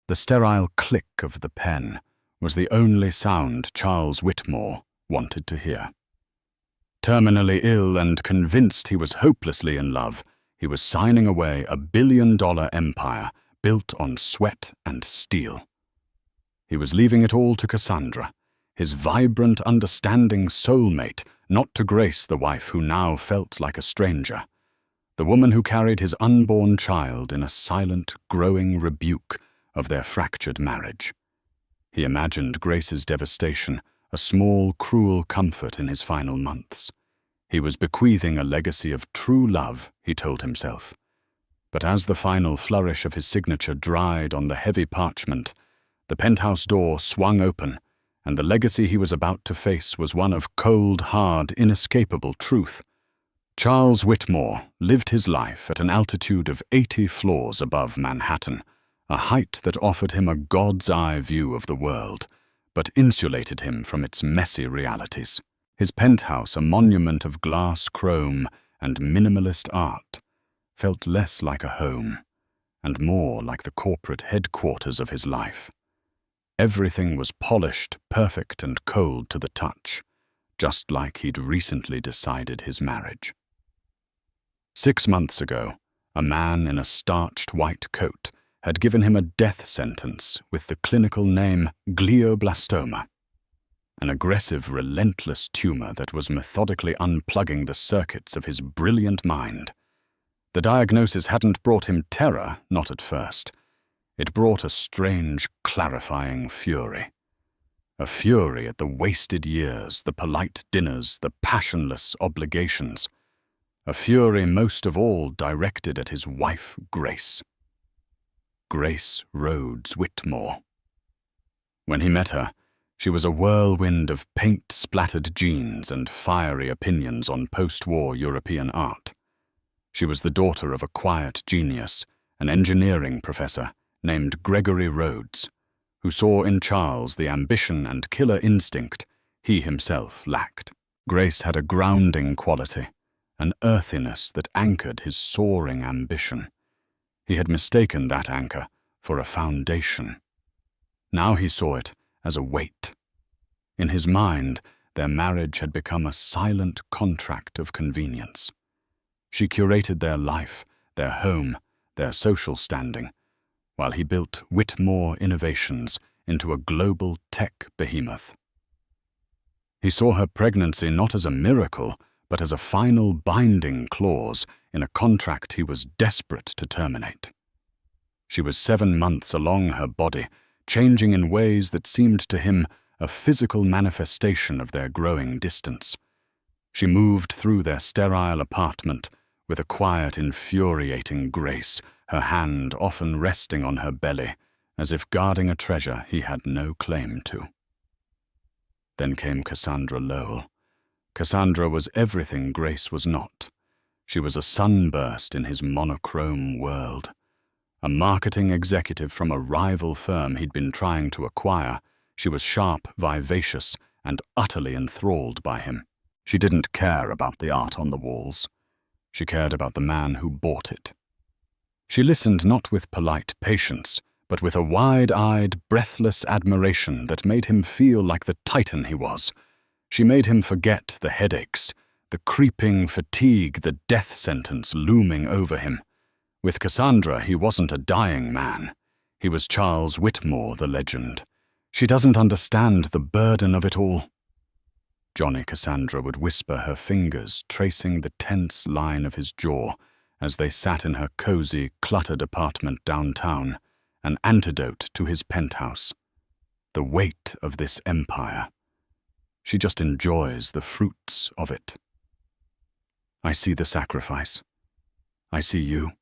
The sterile click of the pen was the only sound Charles Whitmore wanted to hear. Terminally ill and convinced he was hopelessly in love, he was signing away a billion-dollar empire built on sweat and steel. He was leaving it all to Cassandra, his vibrant, understanding soulmate, not to Grace, the wife who now felt like a stranger, the woman who carried his unborn child in a silent, growing rebuke of their fractured marriage. He imagined Grace's devastation, a small, cruel comfort in his final months. He was bequeathing a legacy of true love, he told himself. But as the final flourish of his signature dried on the heavy parchment, the penthouse door swung open, and the legacy he was about to face was one of cold, hard, inescapable truth. Charles Whitmore lived his life at an altitude of 80 floors above Manhattan, a height that offered him a god's-eye view of the world, but insulated him from its messy realities. His penthouse, a monument of glass chrome and minimalist art, felt less like a home and more like the corporate headquarters of his life. Everything was polished, perfect, and cold to the touch, just like he'd recently decided his marriage. 6 months ago, a man in a starched white coat had given him a death sentence with the clinical name glioblastoma, an aggressive, relentless tumor that was methodically unplugging the circuits of his brilliant mind. The diagnosis hadn't brought him terror, not at first. It brought a strange, clarifying fury. A fury at the wasted years, the polite dinners, the passionless obligations. A fury most of all directed at his wife, Grace. Grace Rhodes Whitmore. When he met her, she was a whirlwind of paint-splattered jeans and fiery opinions on post-war European art. She was the daughter of a quiet genius, an engineering professor named Gregory Rhodes, who saw in Charles the ambition and killer instinct he himself lacked. Grace had a grounding quality, an earthiness that anchored his soaring ambition. He had mistaken that anchor for a foundation. Now he saw it as a weight. In his mind, their marriage had become a silent contract of convenience. She curated their life, their home, their social standing, while he built Whitmore Innovations into a global tech behemoth. He saw her pregnancy not as a miracle, but as a final binding clause in a contract he was desperate to terminate. She was 7 months along her body, changing in ways that seemed to him a physical manifestation of their growing distance. She moved through their sterile apartment with a quiet, infuriating grace, her hand often resting on her belly, as if guarding a treasure he had no claim to. Then came Cassandra Lowell. Cassandra was everything Grace was not. She was a sunburst in his monochrome world. A marketing executive from a rival firm he'd been trying to acquire, she was sharp, vivacious, and utterly enthralled by him. She didn't care about the art on the walls. She cared about the man who bought it. She listened not with polite patience, but with a wide-eyed, breathless admiration that made him feel like the titan he was. She made him forget the headaches, the creeping fatigue, the death sentence looming over him. With Cassandra, he wasn't a dying man. He was Charles Whitmore, the legend. She doesn't understand the burden of it all. Johnny Cassandra would whisper, her fingers tracing the tense line of his jaw as they sat in her cozy, cluttered apartment downtown, an antidote to his penthouse. The weight of this empire. She just enjoys the fruits of it. I see the sacrifice. I see you.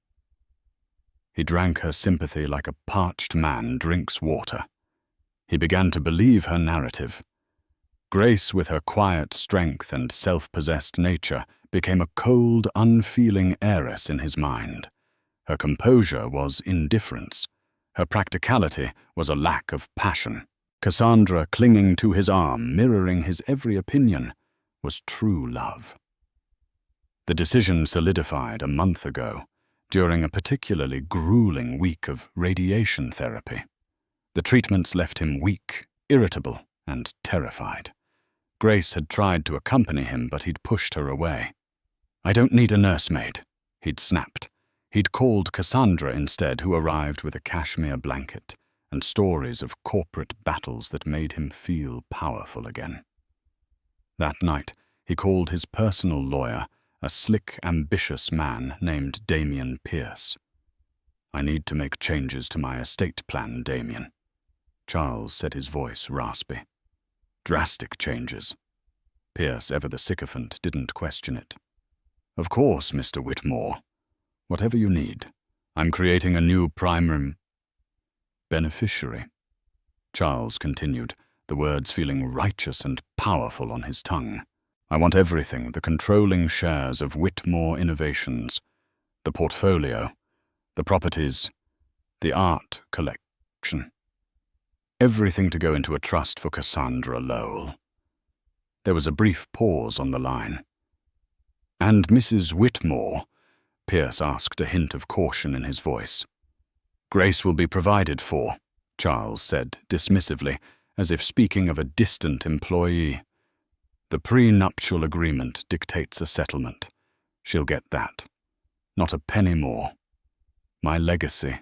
He drank her sympathy like a parched man drinks water. He began to believe her narrative. Grace, with her quiet strength and self-possessed nature, became a cold, unfeeling heiress in his mind. Her composure was indifference. Her practicality was a lack of passion. Cassandra, clinging to his arm, mirroring his every opinion, was true love. The decision solidified a month ago, during a particularly grueling week of radiation therapy. The treatments left him weak, irritable, and terrified. Grace had tried to accompany him, but he'd pushed her away. "I don't need a nursemaid," he'd snapped. He'd called Cassandra instead, who arrived with a cashmere blanket and stories of corporate battles that made him feel powerful again. That night, he called his personal lawyer, a slick, ambitious man named Damien Pierce. "I need to make changes to my estate plan, Damien." Charles said, his voice raspy. "Drastic changes." Pierce, ever the sycophant, didn't question it. "Of course, Mr. Whitmore. Whatever you need. I'm creating a new primary beneficiary." Charles continued, the words feeling righteous and powerful on his tongue. "I want everything, the controlling shares of Whitmore Innovations, the portfolio, the properties, the art collection. Everything to go into a trust for Cassandra Lowell." There was a brief pause on the line. "And Mrs. Whitmore?" Pierce asked, a hint of caution in his voice. "Grace will be provided for," Charles said dismissively, as if speaking of a distant employee. "The prenuptial agreement dictates a settlement. She'll get that. Not a penny more. My legacy,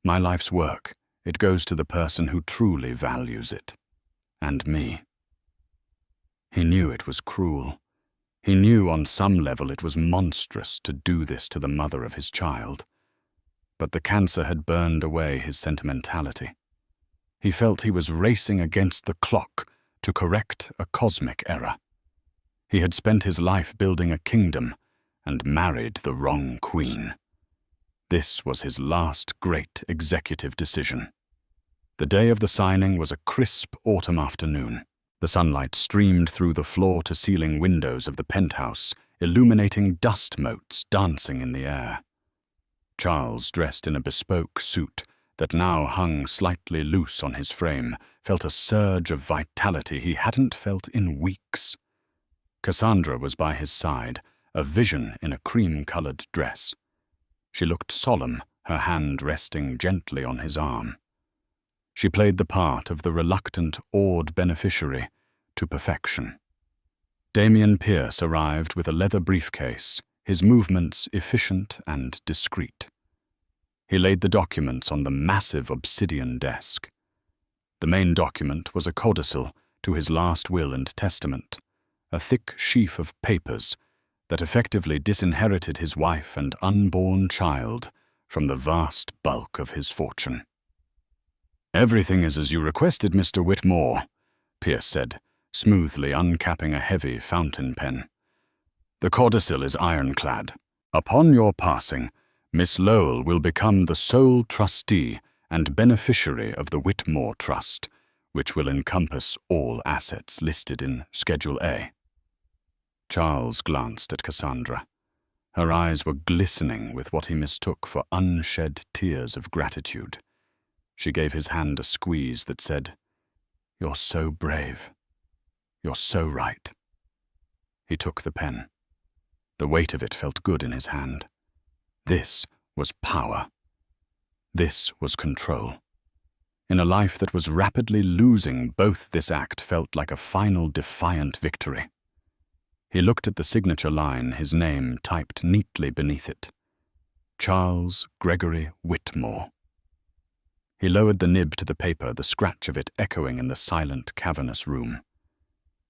my life's work, it goes to the person who truly values it. And me." He knew it was cruel. He knew on some level it was monstrous to do this to the mother of his child. But the cancer had burned away his sentimentality. He felt he was racing against the clock to correct a cosmic error. He had spent his life building a kingdom and married the wrong queen. This was his last great executive decision. The day of the signing was a crisp autumn afternoon. The sunlight streamed through the floor-to-ceiling windows of the penthouse, illuminating dust motes dancing in the air. Charles, dressed in a bespoke suit that now hung slightly loose on his frame, felt a surge of vitality he hadn't felt in weeks. Cassandra was by his side, a vision in a cream-colored dress. She looked solemn, her hand resting gently on his arm. She played the part of the reluctant, awed beneficiary to perfection. Damien Pierce arrived with a leather briefcase, his movements efficient and discreet. He laid the documents on the massive obsidian desk. The main document was a codicil to his last will and testament, a thick sheaf of papers that effectively disinherited his wife and unborn child from the vast bulk of his fortune. "Everything is as you requested, Mr. Whitmore," Pierce said, smoothly uncapping a heavy fountain pen. "The codicil is ironclad. Upon your passing, Miss Lowell will become the sole trustee and beneficiary of the Whitmore Trust, which will encompass all assets listed in Schedule A." Charles glanced at Cassandra. Her eyes were glistening with what he mistook for unshed tears of gratitude. She gave his hand a squeeze that said, "You're so brave. You're so right." He took the pen. The weight of it felt good in his hand. This was power. This was control. In a life that was rapidly losing, both this act felt like a final defiant victory. He looked at the signature line, his name typed neatly beneath it. Charles Gregory Whitmore. He lowered the nib to the paper, the scratch of it echoing in the silent, cavernous room.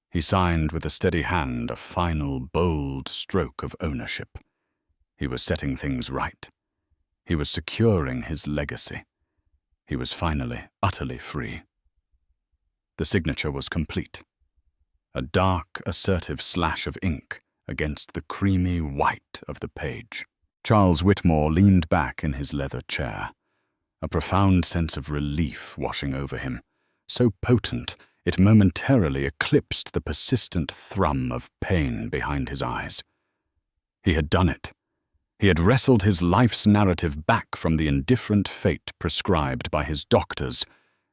He signed with a steady hand, a final, bold stroke of ownership. He was setting things right. He was securing his legacy. He was finally, utterly free. The signature was complete. A dark, assertive slash of ink against the creamy white of the page. Charles Whitmore leaned back in his leather chair, a profound sense of relief washing over him, so potent it momentarily eclipsed the persistent thrum of pain behind his eyes. He had done it. He had wrestled his life's narrative back from the indifferent fate prescribed by his doctors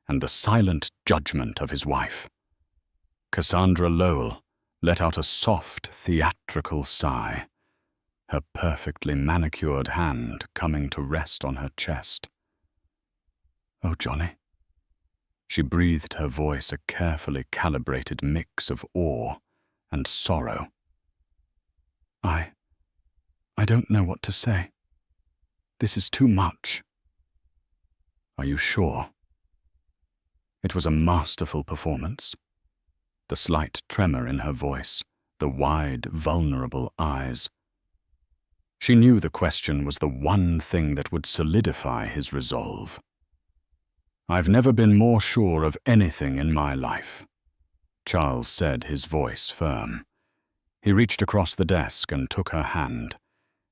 and the silent judgment of his wife. Cassandra Lowell let out a soft, theatrical sigh, her perfectly manicured hand coming to rest on her chest. "Oh, Johnny," She breathed her voice a carefully calibrated mix of awe and sorrow. I don't know what to say. This is too much. Are you sure? It was a masterful performance. The slight tremor in her voice, the wide, vulnerable eyes. She knew the question was the one thing that would solidify his resolve. I've never been more sure of anything in my life, Charles said, his voice firm. He reached across the desk and took her hand,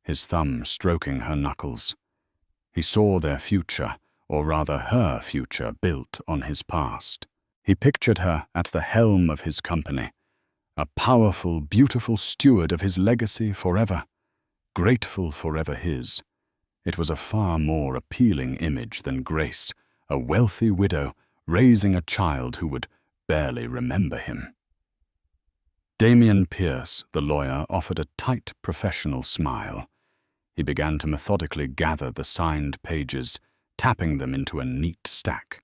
his thumb stroking her knuckles. He saw their future, or rather her future, built on his past. He pictured her at the helm of his company, a powerful, beautiful steward of his legacy forever, grateful forever his. It was a far more appealing image than Grace, a wealthy widow raising a child who would barely remember him. Damien Pierce, the lawyer, offered a tight professional smile. He began to methodically gather the signed pages, tapping them into a neat stack.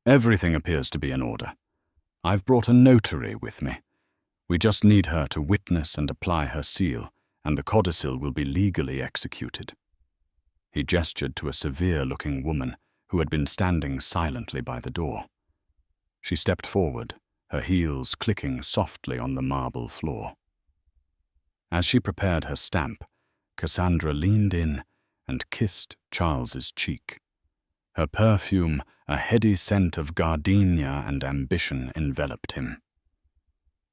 Everything appears to be in order. I've brought a notary with me. We just need her to witness and apply her seal, and the codicil will be legally executed. He gestured to a severe-looking woman who had been standing silently by the door. She stepped forward, her heels clicking softly on the marble floor. As she prepared her stamp, Cassandra leaned in and kissed Charles's cheek. Her perfume, a heady scent of gardenia and ambition, enveloped him.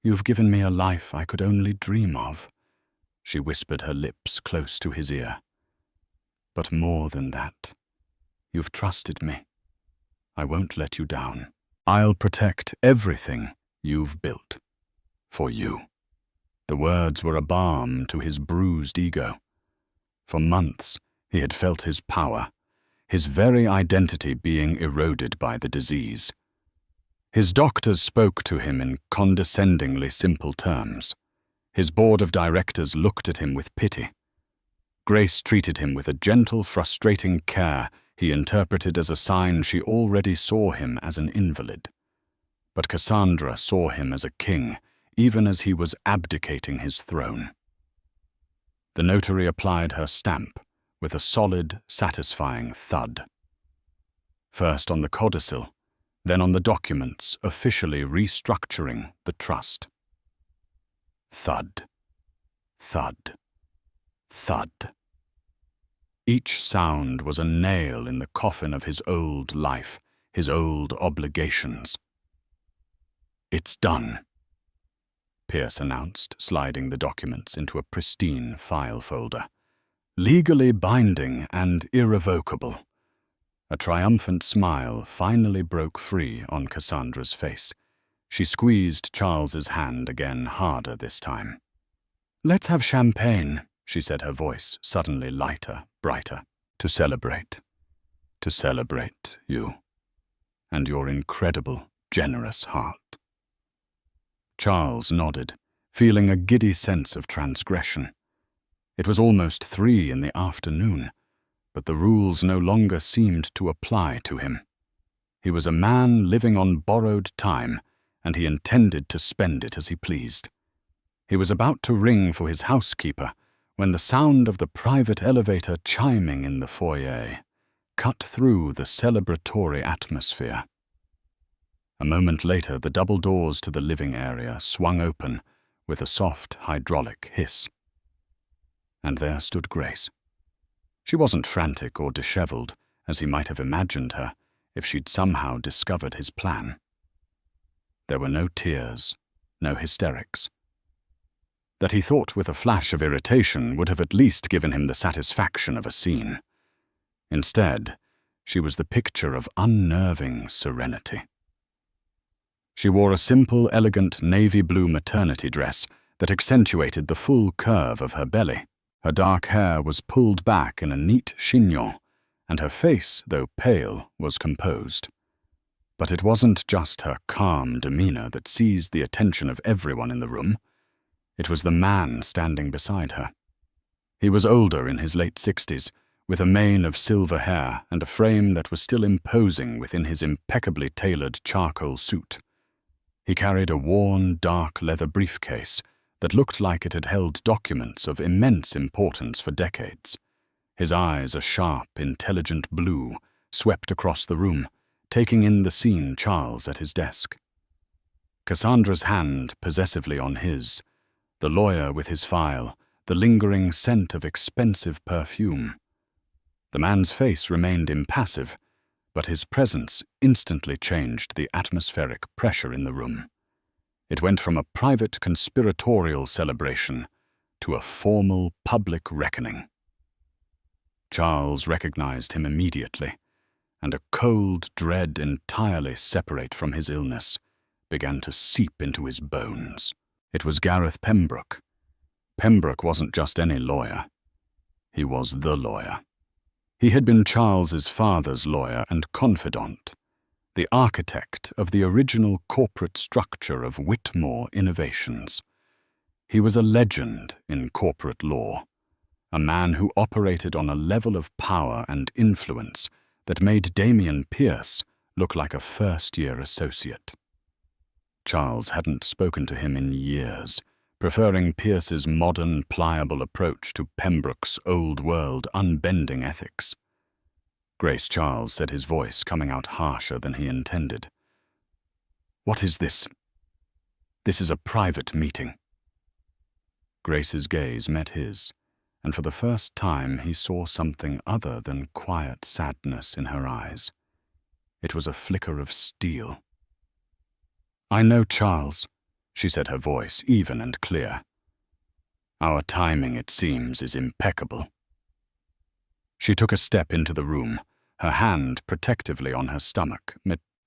"You've given me a life I could only dream of," she whispered, her lips close to his ear. "But more than that, you've trusted me. I won't let you down. I'll protect everything you've built. For you." The words were a balm to his bruised ego. For months, he had felt his power, his very identity being eroded by the disease. His doctors spoke to him in condescendingly simple terms. His board of directors looked at him with pity. Grace treated him with a gentle, frustrating care he interpreted as a sign she already saw him as an invalid. But Cassandra saw him as a king, even as he was abdicating his throne. The notary applied her stamp with a solid, satisfying thud. First on the codicil, then on the documents officially restructuring the trust. Thud, thud, thud. Each sound was a nail in the coffin of his old life, his old obligations. "It's done," Pierce announced, sliding the documents into a pristine file folder. "Legally binding and irrevocable." A triumphant smile finally broke free on Cassandra's face. She squeezed Charles's hand again, harder this time. "Let's have champagne," she said, her voice suddenly lighter, brighter. To celebrate you, and your incredible, generous heart." Charles nodded, feeling a giddy sense of transgression. It was almost 3 in the afternoon, but the rules no longer seemed to apply to him. He was a man living on borrowed time, and he intended to spend it as he pleased. He was about to ring for his housekeeper when the sound of the private elevator chiming in the foyer cut through the celebratory atmosphere. A moment later, the double doors to the living area swung open with a soft hydraulic hiss. And there stood Grace. She wasn't frantic or disheveled, as he might have imagined her if she'd somehow discovered his plan. There were no tears, no hysterics. That he thought with a flash of irritation would have at least given him the satisfaction of a scene. Instead, she was the picture of unnerving serenity. She wore a simple, elegant navy blue maternity dress that accentuated the full curve of her belly. Her dark hair was pulled back in a neat chignon, and her face, though pale, was composed. But it wasn't just her calm demeanor that seized the attention of everyone in the room. It was the man standing beside her. He was older, in his late 60s, with a mane of silver hair and a frame that was still imposing within his impeccably tailored charcoal suit. He carried a worn, dark leather briefcase that looked like it had held documents of immense importance for decades. His eyes, a sharp, intelligent blue, swept across the room, taking in the scene Charles at his desk. Cassandra's hand possessively on his, the lawyer with his file, the lingering scent of expensive perfume. The man's face remained impassive, but his presence instantly changed the atmospheric pressure in the room. It went from a private conspiratorial celebration to a formal public reckoning. Charles recognized him immediately, and a cold dread entirely separate from his illness began to seep into his bones. It was Gareth Pembroke. Pembroke wasn't just any lawyer. He was the lawyer. He had been Charles's father's lawyer and confidant, the architect of the original corporate structure of Whitmore Innovations. He was a legend in corporate law, a man who operated on a level of power and influence that made Damien Pierce look like a first-year associate. Charles hadn't spoken to him in years, preferring Pierce's modern, pliable approach to Pembroke's old-world, unbending ethics. Grace Charles said, his voice coming out harsher than he intended. "What is this? This is a private meeting." Grace's gaze met his, and for the first time he saw something other than quiet sadness in her eyes. It was a flicker of steel. "I know Charles," she said, her voice even and clear. "Our timing, it seems, is impeccable." She took a step into the room, her hand protectively on her stomach.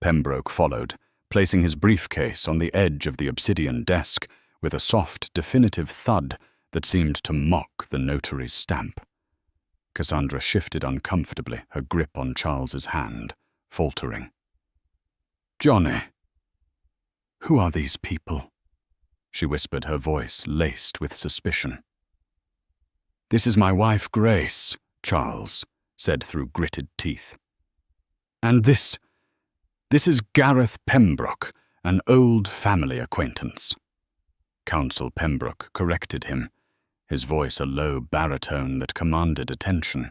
Pembroke followed, placing his briefcase on the edge of the obsidian desk with a soft, definitive thud that seemed to mock the notary's stamp. Cassandra shifted uncomfortably, her grip on Charles's hand, faltering. "Johnny, who are these people?" she whispered, her voice laced with suspicion. "This is my wife, Grace," Charles said through gritted teeth. "And this is Gareth Pembroke, an old family acquaintance." Counsel Pembroke corrected him, his voice a low baritone that commanded attention.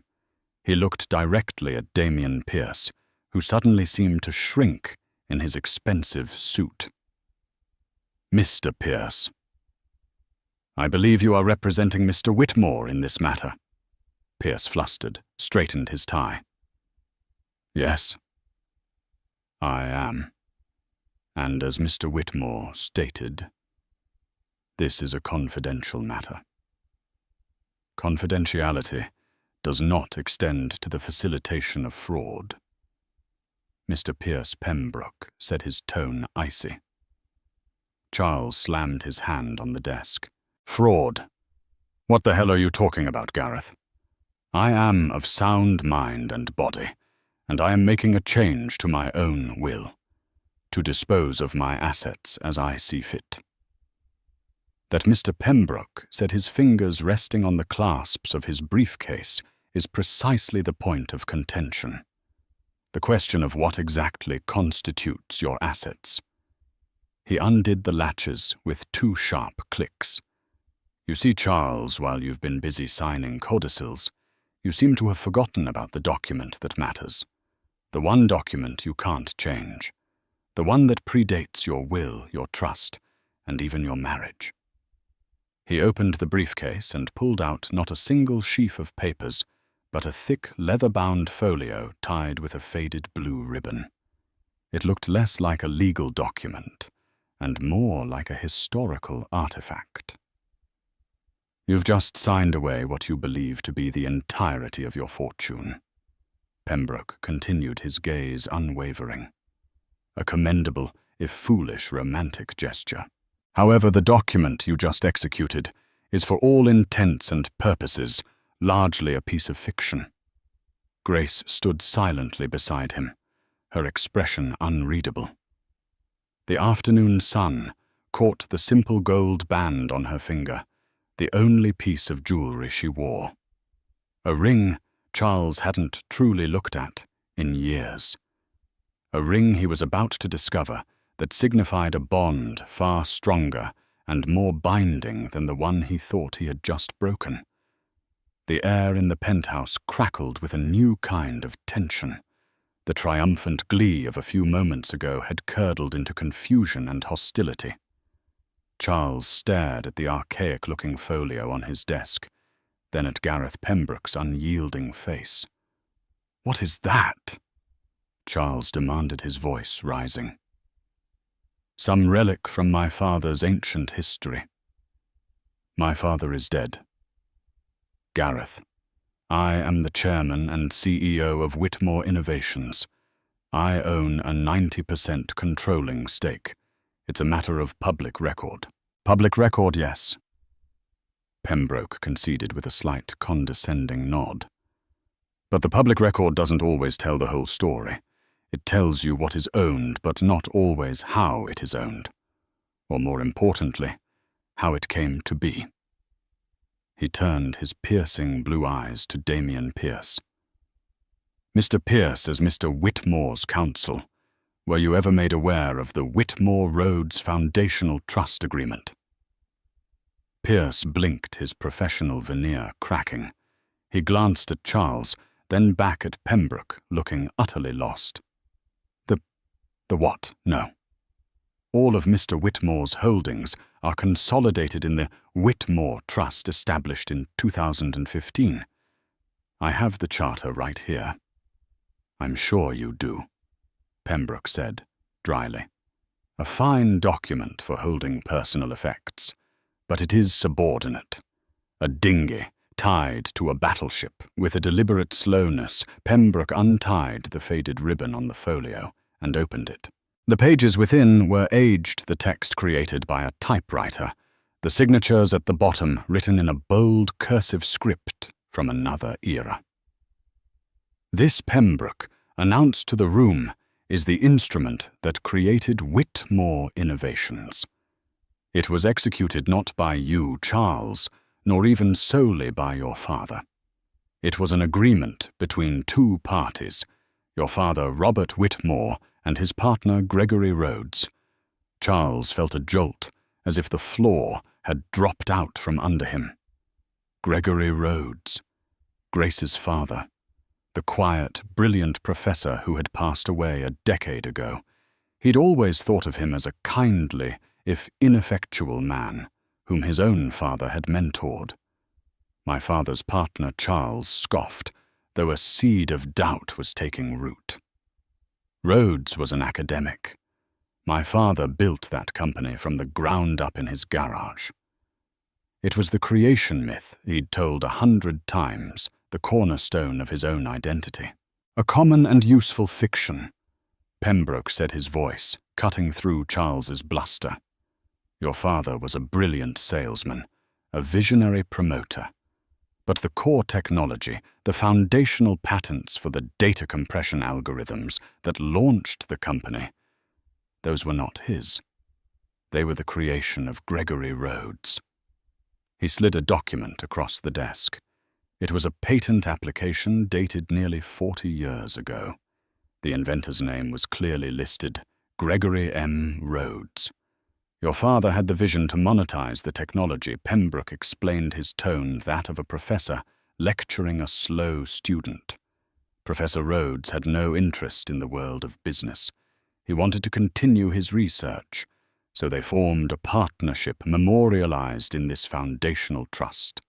He looked directly at Damien Pierce, who suddenly seemed to shrink in his expensive suit. "Mr. Pierce, I believe you are representing Mr. Whitmore in this matter." Pierce flustered, straightened his tie. "Yes, I am. And as Mr. Whitmore stated, this is a confidential matter. Confidentiality does not extend to the facilitation of fraud." Mr. Pierce Pembroke said, his tone icy. Charles slammed his hand on the desk. "Fraud? What the hell are you talking about, Gareth? I am of sound mind and body, and I am making a change to my own will, to dispose of my assets as I see fit." That Mr. Pembroke said, his fingers resting on the clasps of his briefcase, is precisely the point of contention. The question of what exactly constitutes your assets. He undid the latches with 2 sharp clicks. "You see, Charles, while you've been busy signing codicils, you seem to have forgotten about the document that matters. The one document you can't change. The one that predates your will, your trust, and even your marriage." He opened the briefcase and pulled out not a single sheaf of papers, but a thick, leather-bound folio tied with a faded blue ribbon. It looked less like a legal document and more like a historical artifact. "You've just signed away what you believe to be the entirety of your fortune." Pembroke continued, his gaze unwavering. "A commendable, if foolish, romantic gesture. However, the document you just executed is for all intents and purposes largely a piece of fiction." Grace stood silently beside him, her expression unreadable. The afternoon sun caught the simple gold band on her finger, the only piece of jewelry she wore. A ring Charles hadn't truly looked at in years. A ring he was about to discover that signified a bond far stronger and more binding than the one he thought he had just broken. The air in the penthouse crackled with a new kind of tension. The triumphant glee of a few moments ago had curdled into confusion and hostility. Charles stared at the archaic-looking folio on his desk, then at Gareth Pembroke's unyielding face. "What is that?" Charles demanded, his voice rising. "Some relic from my father's ancient history. My father is dead. Gareth, I am the chairman and CEO of Whitmore Innovations. I own a 90% controlling stake. It's a matter of public record." "Public record, yes," Pembroke conceded with a slight condescending nod. "But the public record doesn't always tell the whole story. It tells you what is owned, but not always how it is owned. Or more importantly, how it came to be." He turned his piercing blue eyes to Damien Pierce. "Mr. Pierce, as Mr. Whitmore's counsel, were you ever made aware of the Whitmore Roads Foundational Trust Agreement?" Pierce blinked, his professional veneer cracking. He glanced at Charles, then back at Pembroke, looking utterly lost. The what? No. All of Mr. Whitmore's holdings are consolidated in the Whitmore Trust established in 2015. I have the charter right here. "I'm sure you do," Pembroke said, dryly. "A fine document for holding personal effects, but it is subordinate. A dinghy tied to a battleship. With a deliberate slowness, Pembroke untied the faded ribbon on the folio and opened it. The pages within were aged, the text created by a typewriter, the signatures at the bottom written in a bold cursive script from another era. "This, Pembroke announced to the room, is the instrument that created Whitmore Innovations. It was executed not by you, Charles, nor even solely by your father. It was an agreement between two parties, your father Robert Whitmore and his partner Gregory Rhodes." Charles felt a jolt, as if the floor had dropped out from under him. Gregory Rhodes, Grace's father, the quiet, brilliant professor who had passed away a decade ago. He'd always thought of him as a kindly, if ineffectual man, whom his own father had mentored. My father's partner Charles scoffed, though a seed of doubt was taking root. Rhodes was an academic. My father built that company from the ground up in his garage. It was the creation myth he'd told 100 times, the cornerstone of his own identity. "A common and useful fiction," Pembroke said, his voice cutting through Charles's bluster. "Your father was a brilliant salesman, a visionary promoter. But the core technology, the foundational patents for the data compression algorithms that launched the company, those were not his. They were the creation of Gregory Rhodes." He slid a document across the desk. It was a patent application dated nearly 40 years ago. The inventor's name was clearly listed, Gregory M. Rhodes. "Your father had the vision to monetize the technology," Pembroke explained, his tone that of a professor lecturing a slow student. Professor Rhodes had no interest in the world of business. He wanted to continue his research, so they formed a partnership memorialized in this foundational trust.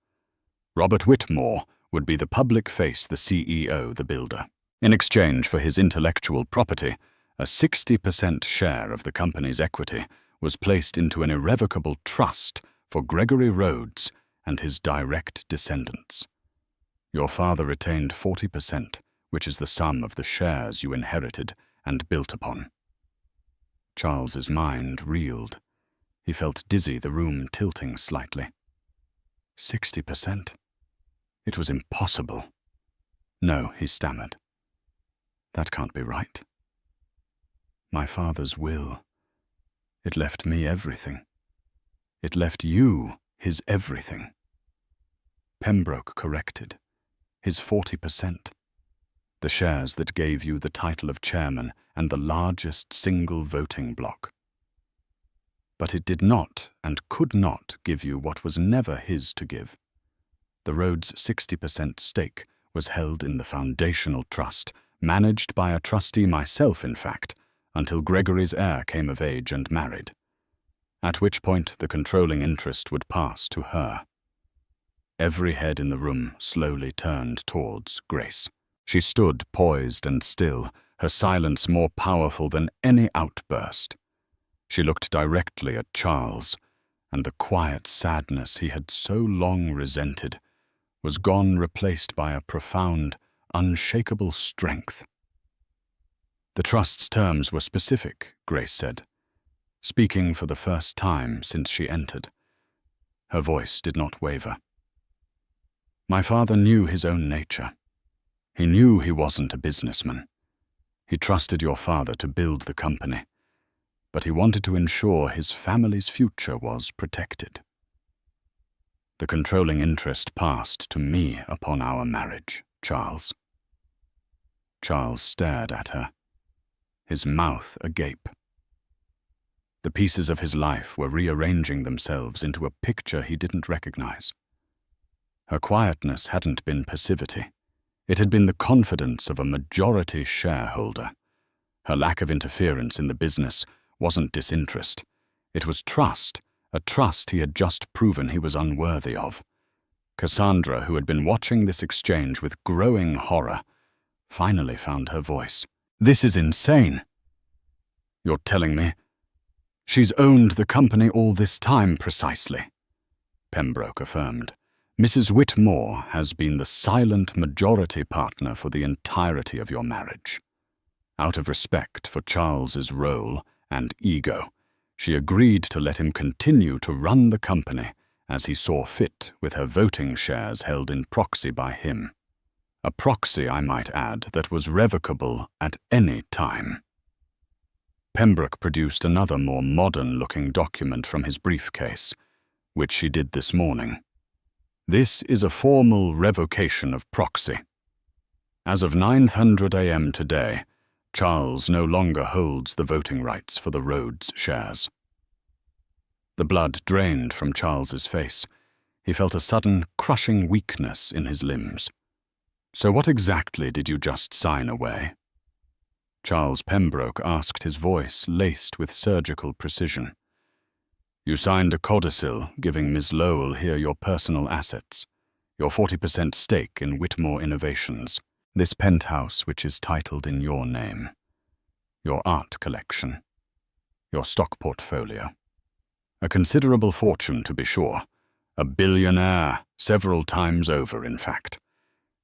Robert Whitmore would be the public face, the CEO, the builder. In exchange for his intellectual property, a 60% share of the company's equity was placed into an irrevocable trust for Gregory Rhodes and his direct descendants. Your father retained 40%, which is the sum of the shares you inherited and built upon. Charles's mind reeled. He felt dizzy, the room tilting slightly. 60%? It was impossible. "No," he stammered. "That can't be right. My father's will. It left me everything. It left you his everything." Pembroke corrected. his 40%. The shares that gave you the title of chairman and the largest single voting block. But it did not and could not give you what was never his to give. The road's 60% stake was held in the foundational trust, managed by a trustee myself, in fact, until Gregory's heir came of age and married, at which point the controlling interest would pass to her. Every head in the room slowly turned towards Grace. She stood poised and still, her silence more powerful than any outburst. She looked directly at Charles, and the quiet sadness he had so long resented was gone, replaced by a profound, unshakable strength. The trust's terms were specific, Grace said, speaking for the first time since she entered. Her voice did not waver. My father knew his own nature. He knew he wasn't a businessman. He trusted your father to build the company, but he wanted to ensure his family's future was protected. The controlling interest passed to me upon our marriage, Charles. Charles stared at her, his mouth agape. The pieces of his life were rearranging themselves into a picture he didn't recognize. Her quietness hadn't been passivity. It had been the confidence of a majority shareholder. Her lack of interference in the business wasn't disinterest. It was trust, a trust he had just proven he was unworthy of. Cassandra, who had been watching this exchange with growing horror, finally found her voice. This is insane. You're telling me she's owned the company all this time precisely, Pembroke affirmed. Mrs. Whitmore has been the silent majority partner for the entirety of your marriage. Out of respect for Charles's role and ego, she agreed to let him continue to run the company as he saw fit, with her voting shares held in proxy by him. A proxy, I might add, that was revocable at any time. Pembroke produced another more modern-looking document from his briefcase, which she did this morning. This is a formal revocation of proxy. As of 9:00 a.m. today, Charles no longer holds the voting rights for the Rhodes shares. The blood drained from Charles's face. He felt a sudden, crushing weakness in his limbs. So what exactly did you just sign away? Charles Pembroke asked, his voice laced with surgical precision. You signed a codicil giving Ms. Lowell here your personal assets, your 40% stake in Whitmore Innovations, this penthouse which is titled in your name, your art collection, your stock portfolio. A considerable fortune, to be sure. A billionaire, several times over, in fact.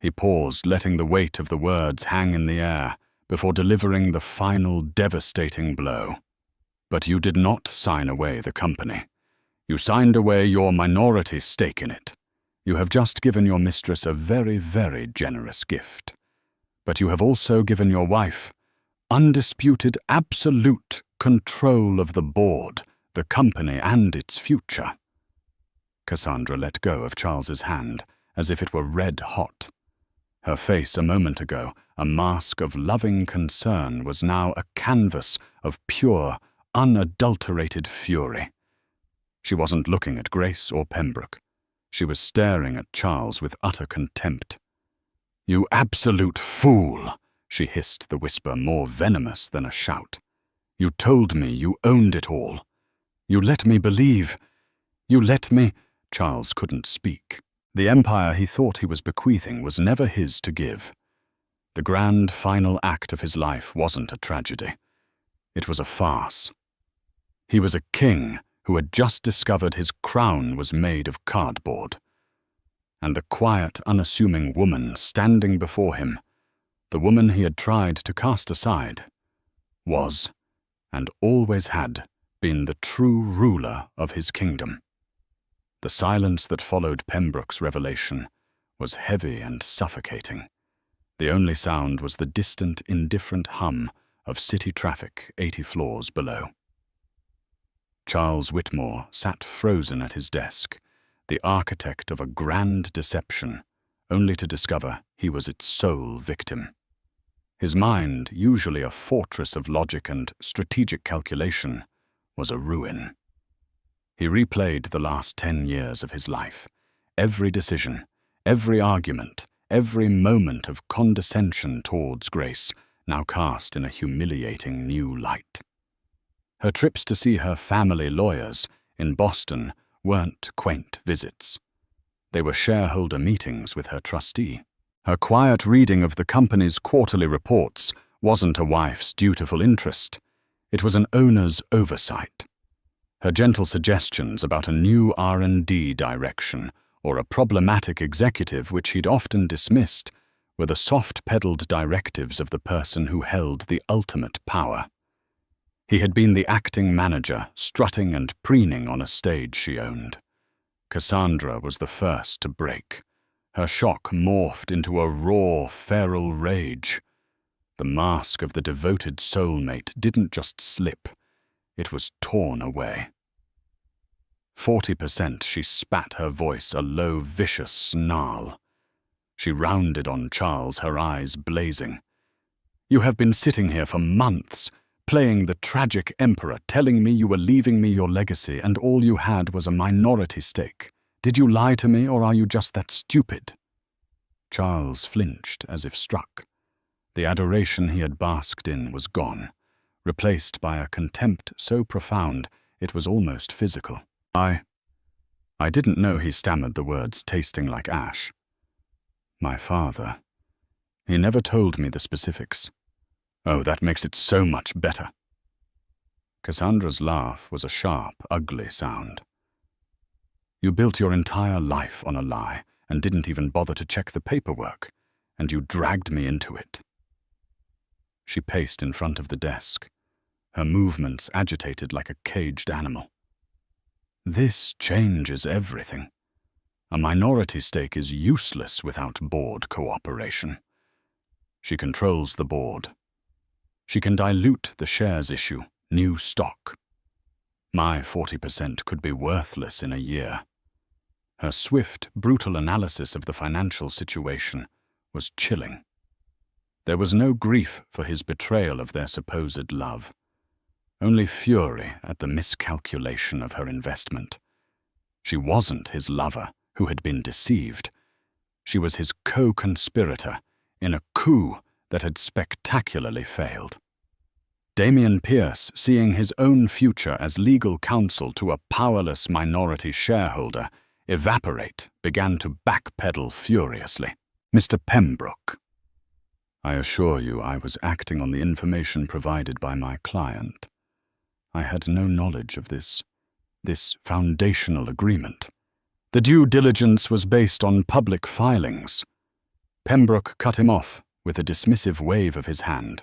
He paused, letting the weight of the words hang in the air before delivering the final devastating blow. But you did not sign away the company. You signed away your minority stake in it. You have just given your mistress a very, very generous gift. But you have also given your wife undisputed, absolute control of the board, the company, and its future. Cassandra let go of Charles's hand, as if it were red hot. Her face a moment ago, a mask of loving concern, was now a canvas of pure, unadulterated fury. She wasn't looking at Grace or Pembroke. She was staring at Charles with utter contempt. You absolute fool, she hissed, the whisper more venomous than a shout. You told me you owned it all. You let me believe. You let me. Charles couldn't speak. The empire he thought he was bequeathing was never his to give. The grand final act of his life wasn't a tragedy. It was a farce. He was a king who had just discovered his crown was made of cardboard. And the quiet, unassuming woman standing before him, the woman he had tried to cast aside, was, and always had, been the true ruler of his kingdom. The silence that followed Pembroke's revelation was heavy and suffocating. The only sound was the distant, indifferent hum of city traffic 80 floors below. Charles Whitmore sat frozen at his desk, the architect of a grand deception, only to discover he was its sole victim. His mind, usually a fortress of logic and strategic calculation, was a ruin. He replayed the last 10 years of his life. Every decision, every argument, every moment of condescension towards Grace now cast in a humiliating new light. Her trips to see her family lawyers in Boston weren't quaint visits. They were shareholder meetings with her trustee. Her quiet reading of the company's quarterly reports wasn't a wife's dutiful interest. It was an owner's oversight. Her gentle suggestions about a new R&D direction or a problematic executive which he'd often dismissed were the soft-pedaled directives of the person who held the ultimate power. He had been the acting manager, strutting and preening on a stage she owned. Cassandra was the first to break. Her shock morphed into a raw, feral rage. The mask of the devoted soulmate didn't just slip, it was torn away. 40% she spat her voice a low, vicious snarl. She rounded on Charles, her eyes blazing. "You have been sitting here for months, playing the tragic emperor, telling me you were leaving me your legacy and all you had was a minority stake. Did you lie to me or are you just that stupid?" Charles flinched as if struck. The adoration he had basked in was gone, replaced by a contempt so profound it was almost physical. I didn't know," he stammered, the words tasting like ash. "My father. He never told me the specifics." "Oh, that makes it so much better." Cassandra's laugh was a sharp, ugly sound. "You built your entire life on a lie and didn't even bother to check the paperwork, and you dragged me into it." She paced in front of the desk, her movements agitated like a caged animal. "This changes everything. A minority stake is useless without board cooperation. She controls the board. She can dilute the shares issue, new stock. My 40% could be worthless in a year." Her swift, brutal analysis of the financial situation was chilling. There was no grief for his betrayal of their supposed love, only fury at the miscalculation of her investment. She wasn't his lover who had been deceived. She was his co-conspirator in a coup that had spectacularly failed. Damian Pierce, seeing his own future as legal counsel to a powerless minority shareholder evaporate, began to backpedal furiously. "Mr. Pembroke, I assure you I was acting on the information provided by my client. I had no knowledge of this foundational agreement. The due diligence was based on public filings." Pembroke cut him off with a dismissive wave of his hand.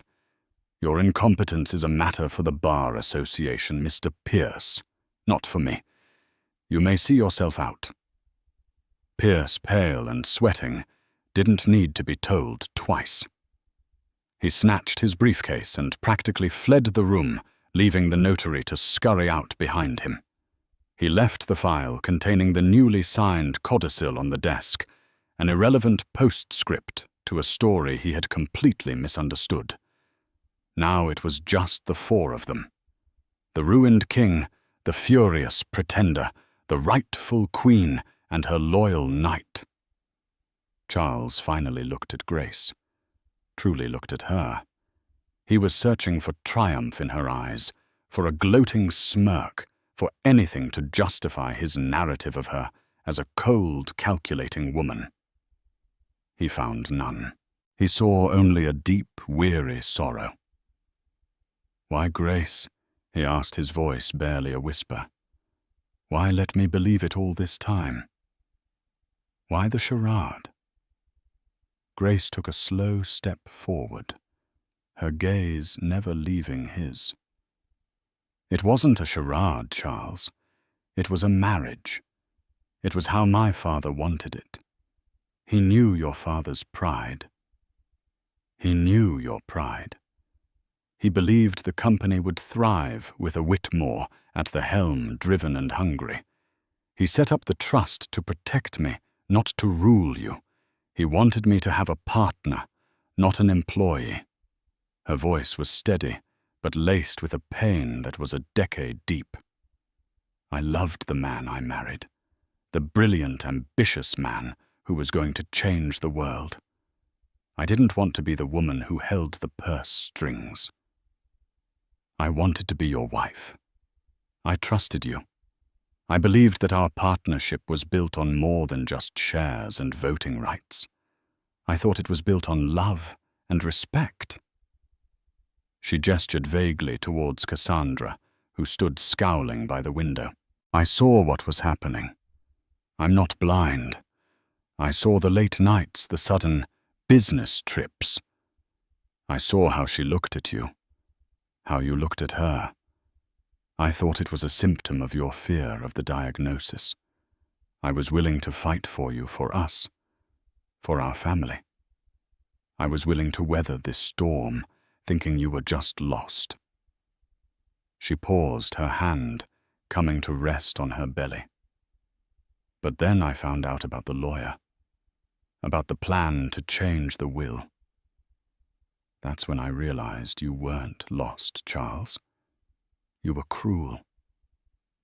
"Your incompetence is a matter for the Bar Association, Mr. Pierce, not for me. You may see yourself out." Pierce, pale and sweating, didn't need to be told twice. He snatched his briefcase and practically fled the room, leaving the notary to scurry out behind him. He left the file containing the newly signed codicil on the desk, an irrelevant postscript to a story he had completely misunderstood. Now it was just the four of them. The ruined king, the furious pretender, the rightful queen, and her loyal knight. Charles finally looked at Grace, truly looked at her. He was searching for triumph in her eyes, for a gloating smirk, for anything to justify his narrative of her as a cold, calculating woman. He found none. He saw only a deep, weary sorrow. "Why, Grace?" he asked, his voice barely a whisper. "Why let me believe it all this time? Why the charade?" Grace took a slow step forward, her gaze never leaving his. "It wasn't a charade, Charles. It was a marriage. It was how my father wanted it. He knew your father's pride. He knew your pride. He believed the company would thrive with a Whitmore at the helm, driven and hungry. He set up the trust to protect me, not to rule you. He wanted me to have a partner, not an employee. Her voice was steady, but laced with a pain that was a decade deep. I loved the man I married, the brilliant, ambitious man who was going to change the world. I didn't want to be the woman who held the purse strings. I wanted to be your wife. I trusted you. I believed that our partnership was built on more than just shares and voting rights. I thought it was built on love and respect. She gestured vaguely towards Cassandra, who stood scowling by the window. I saw what was happening. I'm not blind. I saw the late nights, the sudden business trips. I saw how she looked at you, how you looked at her. I thought it was a symptom of your fear of the diagnosis. I was willing to fight for you, for us, for our family. I was willing to weather this storm, thinking you were just lost. She paused, her hand coming to rest on her belly. But then I found out about the lawyer, about the plan to change the will. That's when I realized you weren't lost, Charles. You were cruel.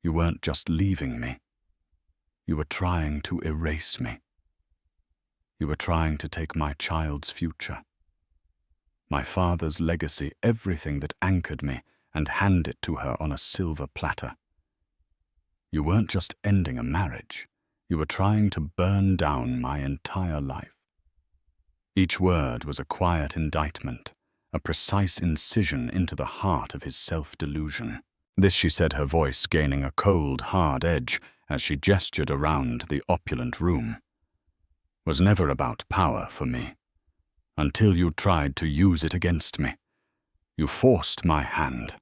You weren't just leaving me. You were trying to erase me. You were trying to take my child's future, my father's legacy, everything that anchored me, and hand it to her on a silver platter. You weren't just ending a marriage. You were trying to burn down my entire life. Each word was a quiet indictment, a precise incision into the heart of his self-delusion. This she said, her voice gaining a cold, hard edge as she gestured around the opulent room. Was never about power for me, until you tried to use it against me. You forced my hand.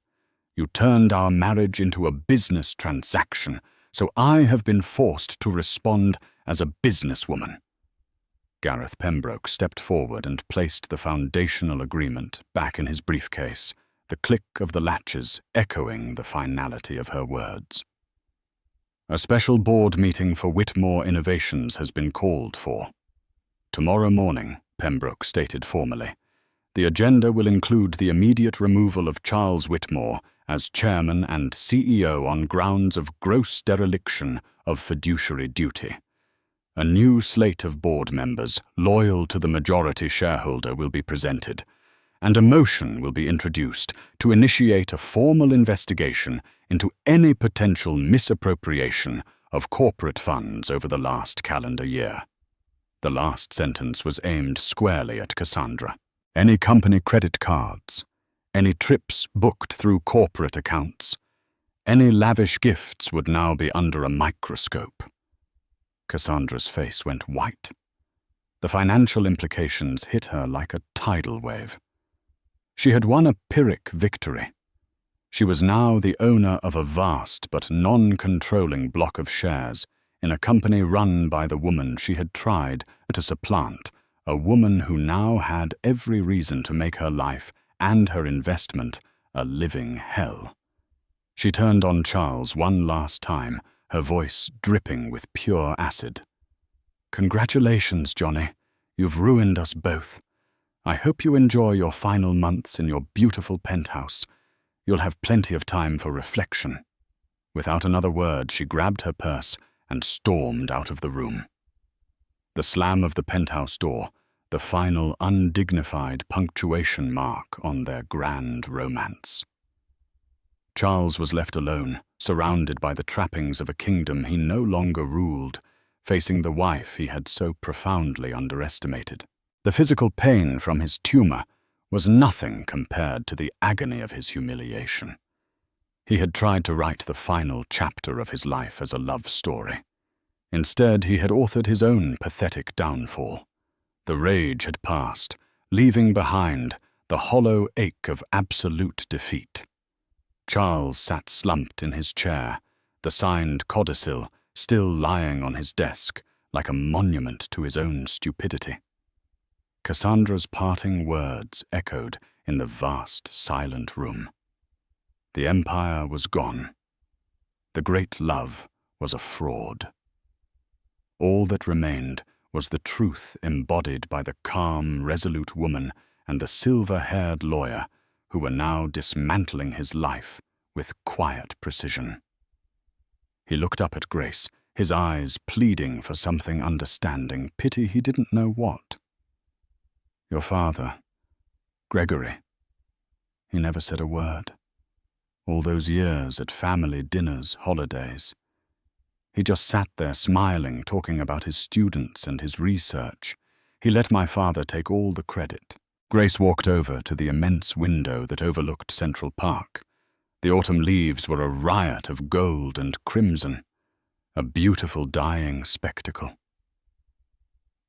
You turned our marriage into a business transaction, so I have been forced to respond as a businesswoman. Gareth Pembroke stepped forward and placed the foundational agreement back in his briefcase, the click of the latches echoing the finality of her words. A special board meeting for Whitmore Innovations has been called for. Tomorrow morning, Pembroke stated formally. The agenda will include the immediate removal of Charles Whitmore as chairman and CEO on grounds of gross dereliction of fiduciary duty. A new slate of board members loyal to the majority shareholder will be presented, and a motion will be introduced to initiate a formal investigation into any potential misappropriation of corporate funds over the last calendar year. The last sentence was aimed squarely at Cassandra. Any company credit cards, any trips booked through corporate accounts, any lavish gifts would now be under a microscope. Cassandra's face went white. The financial implications hit her like a tidal wave. She had won a Pyrrhic victory. She was now the owner of a vast but non-controlling block of shares in a company run by the woman she had tried to supplant, a woman who now had every reason to make her life and her investment a living hell. She turned on Charles one last time, her voice dripping with pure acid. "Congratulations, Johnny. You've ruined us both. I hope you enjoy your final months in your beautiful penthouse. You'll have plenty of time for reflection." Without another word, she grabbed her purse and stormed out of the room. The slam of the penthouse door, the final undignified punctuation mark on their grand romance. Charles was left alone, surrounded by the trappings of a kingdom he no longer ruled, facing the wife he had so profoundly underestimated. The physical pain from his tumor was nothing compared to the agony of his humiliation. He had tried to write the final chapter of his life as a love story. Instead, he had authored his own pathetic downfall. The rage had passed, leaving behind the hollow ache of absolute defeat. Charles sat slumped in his chair, the signed codicil still lying on his desk like a monument to his own stupidity. Cassandra's parting words echoed in the vast, silent room. The empire was gone. The great love was a fraud. All that remained was the truth embodied by the calm, resolute woman and the silver-haired lawyer who were now dismantling his life with quiet precision. He looked up at Grace, his eyes pleading for something understanding, pity he didn't know what. "Your father, Gregory." He never said a word. All those years at family dinners, holidays. He just sat there smiling, talking about his students and his research. He let my father take all the credit. Grace walked over to the immense window that overlooked Central Park. The autumn leaves were a riot of gold and crimson, a beautiful dying spectacle.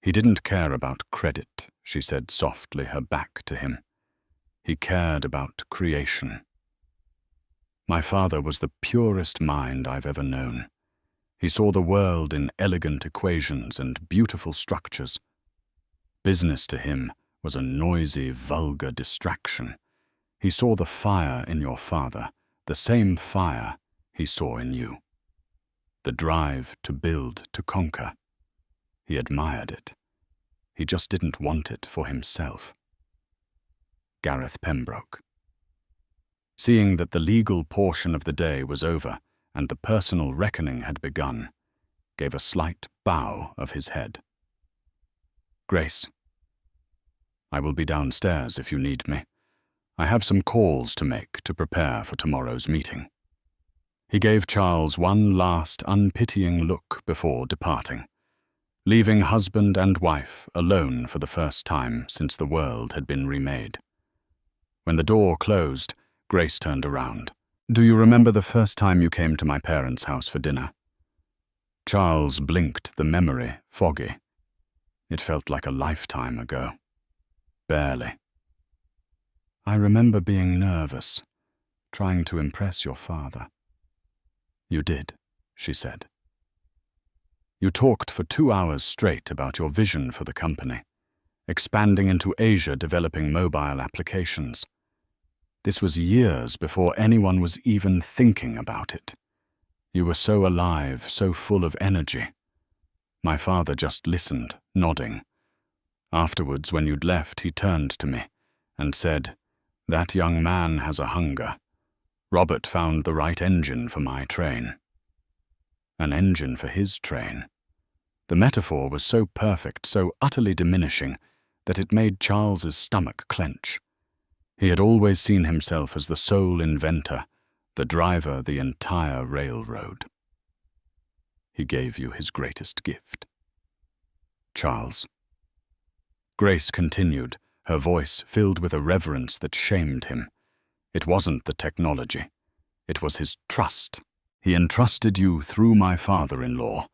"He didn't care about credit," she said softly, her back to him. "He cared about creation." My father was the purest mind I've ever known. He saw the world in elegant equations and beautiful structures. Business to him was a noisy, vulgar distraction. He saw the fire in your father, the same fire he saw in you. The drive to build, to conquer. He admired it. He just didn't want it for himself. Gareth Pembroke. Seeing that the legal portion of the day was over and the personal reckoning had begun, gave a slight bow of his head. "Grace, I will be downstairs if you need me. I have some calls to make to prepare for tomorrow's meeting." He gave Charles one last unpitying look before departing, leaving husband and wife alone for the first time since the world had been remade. When the door closed, Grace turned around. "Do you remember the first time you came to my parents' house for dinner?" Charles blinked, the memory foggy. It felt like a lifetime ago. Barely. "I remember being nervous, trying to impress your father." "You did," she said. "You talked for 2 hours straight about your vision for the company, expanding into Asia, developing mobile applications. This was years before anyone was even thinking about it. You were so alive, so full of energy. My father just listened, nodding. Afterwards, when you'd left, he turned to me and said, 'That young man has a hunger. Robert found the right engine for my train.' An engine for his train. The metaphor was so perfect, so utterly diminishing, that it made Charles's stomach clench. He had always seen himself as the sole inventor, the driver the entire railroad. He gave you his greatest gift. Charles. Grace continued, her voice filled with a reverence that shamed him. It wasn't the technology. It was his trust. He entrusted you through my father-in-law,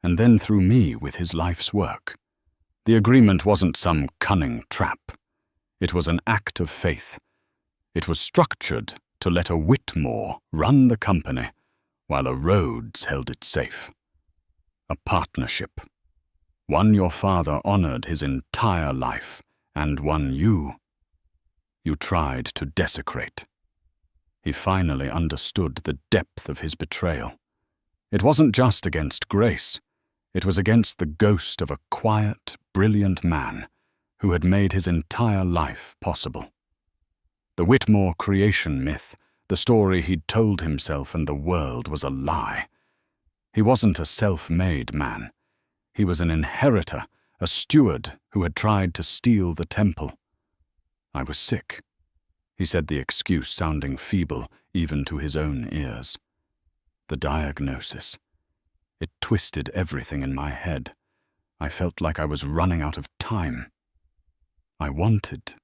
and then through me with his life's work. The agreement wasn't some cunning trap. It was an act of faith. It was structured to let a Whitmore run the company while a Rhodes held it safe. A partnership. One your father honored his entire life, and one you tried to desecrate. He finally understood the depth of his betrayal. It wasn't just against Grace. It was against the ghost of a quiet, brilliant man who had made his entire life possible. The Whitmore creation myth, the story he'd told himself and the world, was a lie. He wasn't a self-made man. He was an inheritor, a steward who had tried to steal the temple. "I was sick," he said, the excuse sounding feeble even to his own ears. The diagnosis. It twisted everything in my head. I felt like I was running out of time. I wanted.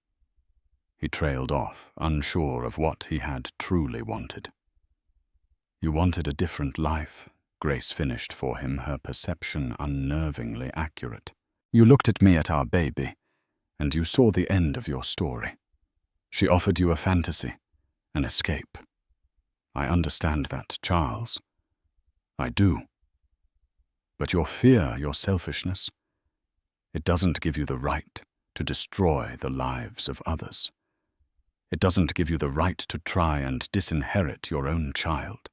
He trailed off, unsure of what he had truly wanted. "You wanted a different life," Grace finished for him, her perception unnervingly accurate. "You looked at me, at our baby, and you saw the end of your story. She offered you a fantasy, an escape. I understand that, Charles. I do. But your fear, your selfishness, it doesn't give you the right to destroy the lives of others. It doesn't give you the right to try and disinherit your own child."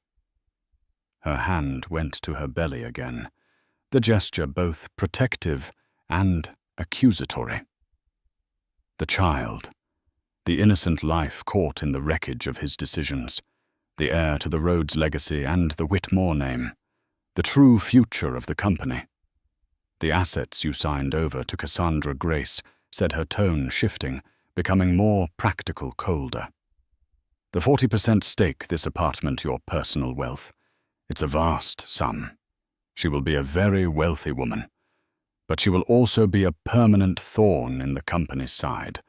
Her hand went to her belly again, the gesture both protective and accusatory. The child, the innocent life caught in the wreckage of his decisions, the heir to the Rhodes legacy and the Whitmore name, the true future of the company. The assets you signed over to Cassandra Grace, said her tone shifting, becoming more practical, colder. The 40% stake this apartment your personal wealth. It's a vast sum. She will be a very wealthy woman, but she will also be a permanent thorn in the company's side.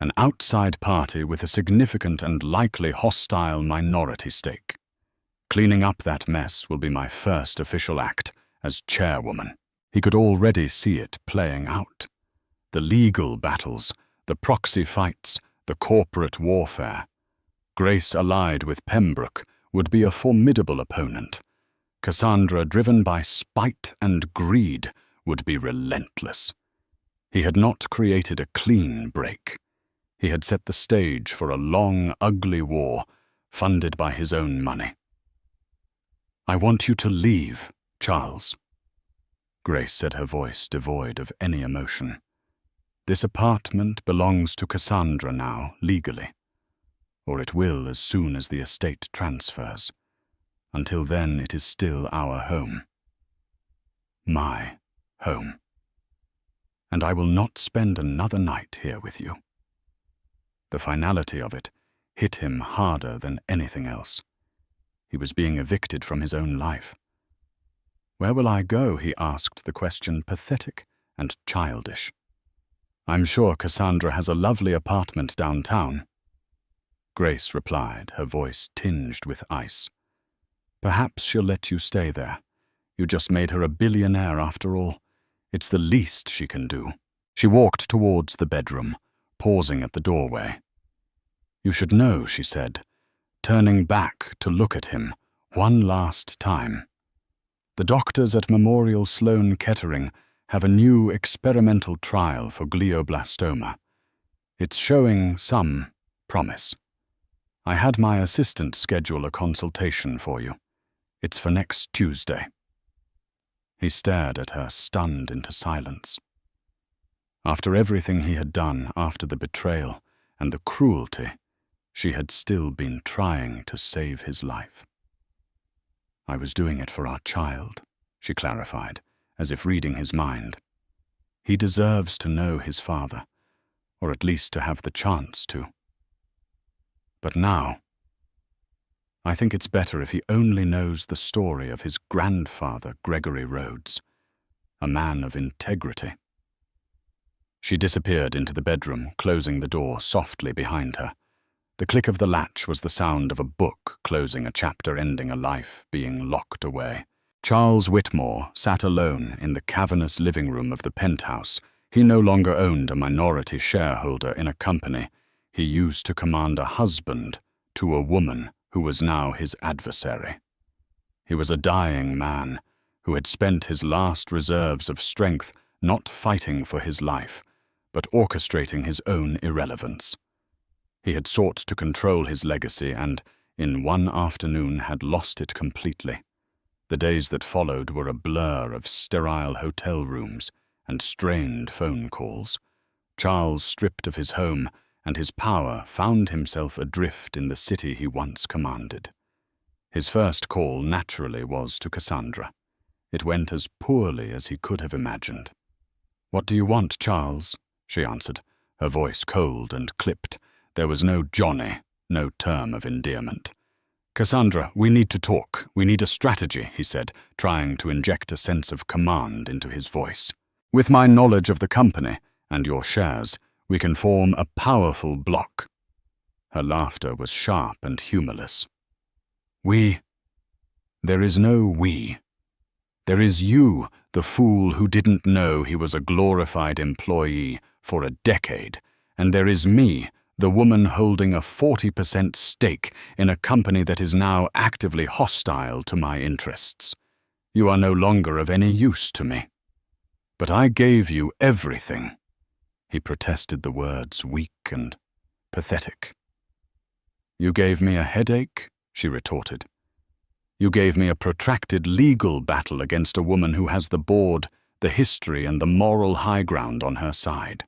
An outside party with a significant and likely hostile minority stake. Cleaning up that mess will be my first official act as chairwoman. He could already see it playing out. The legal battles, the proxy fights, the corporate warfare. Grace allied with Pembroke would be a formidable opponent. Cassandra, driven by spite and greed, would be relentless. He had not created a clean break. He had set the stage for a long, ugly war, funded by his own money. "I want you to leave, Charles," Grace said, her voice devoid of any emotion. "This apartment belongs to Cassandra now, legally. Or it will as soon as the estate transfers. Until then, it is still our home. My home. And I will not spend another night here with you." The finality of it hit him harder than anything else. He was being evicted from his own life. "Where will I go?" he asked, the question pathetic and childish. "I'm sure Cassandra has a lovely apartment downtown." Grace replied, her voice tinged with ice. "Perhaps she'll let you stay there. You just made her a billionaire after all. It's the least she can do." She walked towards the bedroom, pausing at the doorway. "You should know," she said, turning back to look at him one last time. "The doctors at Memorial Sloan Kettering have a new experimental trial for glioblastoma. It's showing some promise. I had my assistant schedule a consultation for you. It's for next Tuesday." He stared at her, stunned into silence. After everything he had done, after the betrayal and the cruelty, she had still been trying to save his life. "I was doing it for our child," she clarified, as if reading his mind. "He deserves to know his father, or at least to have the chance to. But now, I think it's better if he only knows the story of his grandfather, Gregory Rhodes, a man of integrity." She disappeared into the bedroom, closing the door softly behind her. The click of the latch was the sound of a book closing a chapter, ending a life being locked away. Charles Whitmore sat alone in the cavernous living room of the penthouse. He no longer owned a minority shareholder in a company he used to command a husband to a woman who was now his adversary. He was a dying man who had spent his last reserves of strength not fighting for his life, but orchestrating his own irrelevance. He had sought to control his legacy and, in one afternoon, had lost it completely. The days that followed were a blur of sterile hotel rooms and strained phone calls. Charles, stripped of his home and his power, found himself adrift in the city he once commanded. His first call, naturally, was to Cassandra. It went as poorly as he could have imagined. "What do you want, Charles?" she answered, her voice cold and clipped. There was no Johnny, no term of endearment. "Cassandra, we need to talk. We need a strategy," he said, trying to inject a sense of command into his voice. "With my knowledge of the company and your shares, we can form a powerful bloc." Her laughter was sharp and humorless. "We? There is no we. There is you, the fool who didn't know he was a glorified employee for a decade, and there is me, the woman holding a 40% stake in a company that is now actively hostile to my interests. You are no longer of any use to me. But I gave you everything." He protested, the words weak and pathetic. "You gave me a headache," she retorted. "You gave me a protracted legal battle against a woman who has the board the history and the moral high ground on her side.